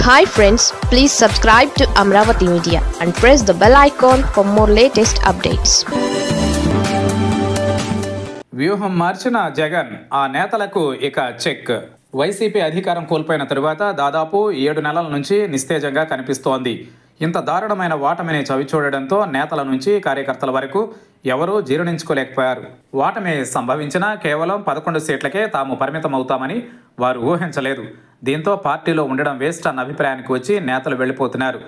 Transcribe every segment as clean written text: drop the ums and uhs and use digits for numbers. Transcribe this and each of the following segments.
Hi friends, please subscribe to Amravati Media and press the bell icon for more latest updates. వ్యూహం మార్చిన జగన్ ఆ నేతలకు ఇక check. YCP అధికారం కోల్పోయిన తరువాత దాదాపు 7 నెలల నుంచి నిస్తేజంగా కనిపిస్తోంది. ఇంత దారుణమైన ఓటమిని చవిచూడడంతో నేతల నుంచి కార్యకర్తల వరకు ఎవరూ జీర్ణించుకోలేకపోయారు. ఓటమి సంభవించినా కేవలం 11 సీట్లకే తాము పరిమితమవుతామని వారు ఊహించలేదు. దీంతో పార్టీలో ఉండడం వేస్ట్ అన్న అభిప్రాయానికి వచ్చి నేతలు వెళ్ళిపోతున్నారు.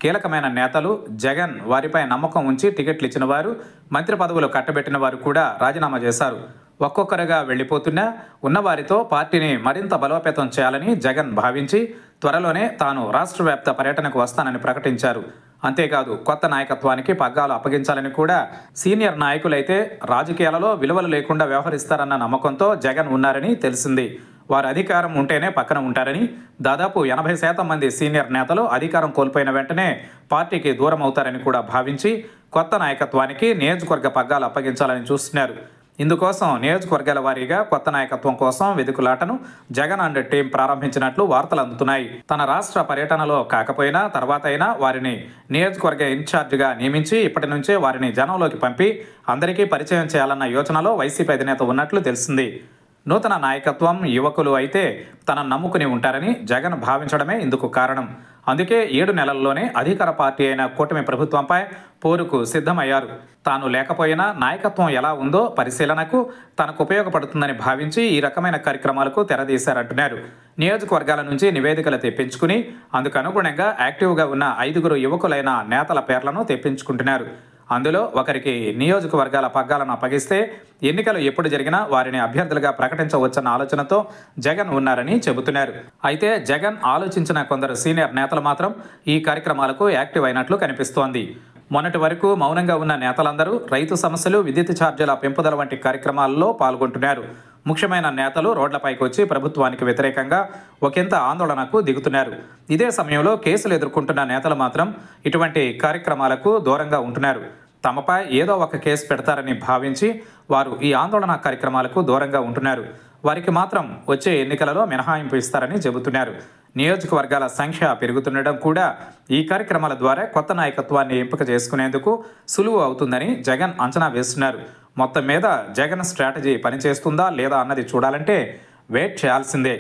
కీలకమైన నేతలు, జగన్ వారిపై నమ్మకం ఉంచి టికెట్లు ఇచ్చిన వారు, మంత్రి పదవులు కట్టబెట్టిన వారు కూడా రాజీనామా చేశారు. ఒక్కొక్కరుగా వెళ్ళిపోతున్నా ఉన్నవారితో పార్టీని మరింత బలోపేతం చేయాలని జగన్ భావించి త్వరలోనే తాను రాష్ట్ర వ్యాప్త పర్యటనకు వస్తానని ప్రకటించారు. అంతేకాదు కొత్త నాయకత్వానికి పగ్గాలు అప్పగించాలని కూడా. సీనియర్ నాయకులైతే రాజకీయాలలో విలువలు లేకుండా వ్యవహరిస్తారన్న నమ్మకంతో జగన్ ఉన్నారని తెలిసింది. వారు అధికారం ఉంటేనే పక్కన ఉంటారని, దాదాపు 80% మంది సీనియర్ నేతలు అధికారం కోల్పోయిన వెంటనే పార్టీకి దూరం అవుతారని కూడా భావించి కొత్త నాయకత్వానికి నియోజకవర్గ పగ్గాలు అప్పగించాలని చూస్తున్నారు. ఇందుకోసం నియోజకవర్గాల వారీగా కొత్త నాయకత్వం కోసం వెదుకులాటను జగన్ అండ్ టీం ప్రారంభించినట్లు వార్తలు అందుతున్నాయి. తన రాష్ట్ర పర్యటనలో కాకపోయినా తర్వాత అయినా వారిని నియోజకవర్గ ఇన్ఛార్జిగా నియమించి ఇప్పటి నుంచే వారిని జనంలోకి పంపి అందరికీ పరిచయం చేయాలన్న యోచనలో వైసీపీ అధినేత ఉన్నట్లు తెలిసింది. నూతన నాయకత్వం యువకులు అయితే తనను నమ్ముకుని ఉంటారని జగన్ భావించడమే ఇందుకు కారణం. అందుకే 7 నెలల్లోనే అధికార పార్టీ అయిన కూటమి ప్రభుత్వంపై పోరుకు సిద్ధమయ్యారు. తాను లేకపోయినా నాయకత్వం ఎలా ఉందో పరిశీలనకు తనకు ఉపయోగపడుతుందని భావించి ఈ రకమైన కార్యక్రమాలకు తెరదీశారంటున్నారు. నియోజకవర్గాల నుంచి నివేదికలు తెప్పించుకుని అందుకు అనుగుణంగా యాక్టివ్గా ఉన్న 5 యువకులైన నేతల పేర్లను తెప్పించుకుంటున్నారు. అందులో ఒకరికి నియోజకవర్గాల పగ్గాలను అప్పగిస్తే ఎన్నికలు ఎప్పుడు జరిగినా వారిని అభ్యర్థులుగా ప్రకటించవచ్చన్న ఆలోచనతో జగన్ ఉన్నారని చెబుతున్నారు. అయితే జగన్ ఆలోచించిన కొందరు సీనియర్ నేతలు మాత్రం ఈ కార్యక్రమాలకు యాక్టివ్ అయినట్లు కనిపిస్తోంది. మొన్నటి వరకు మౌనంగా ఉన్న నేతలందరూ రైతు సమస్యలు, విద్యుత్ ఛార్జీల పెంపుదల వంటి కార్యక్రమాల్లో పాల్గొంటున్నారు. ముఖ్యమైన నేతలు రోడ్లపైకి వచ్చి ప్రభుత్వానికి వ్యతిరేకంగా ఒకంత ఆందోళనకు దిగుతున్నారు. ఇదే సమయంలో కేసులు ఎదుర్కొంటున్న నేతలు మాత్రం ఇటువంటి కార్యక్రమాలకు దూరంగా ఉంటున్నారు. తమపై ఏదో ఒక కేసు పెడతారని భావించి వారు ఈ ఆందోళన కార్యక్రమాలకు దూరంగా ఉంటున్నారు. వారికి మాత్రం వచ్చే ఎన్నికలలో మినహాయింపు ఇస్తారని చెబుతున్నారు. నియోజకవర్గాల సంఖ్య పెరుగుతుండడం కూడా ఈ కార్యక్రమాల ద్వారా కొత్త నాయకత్వాన్ని ఎంపిక చేసుకునేందుకు సులువు అవుతుందని జగన్ అంచనా వేస్తున్నారు. మొత్తం మీద జగన్ స్ట్రాటజీ పనిచేస్తుందా లేదా అన్నది చూడాలంటే వెయిట్ చేయాల్సిందే.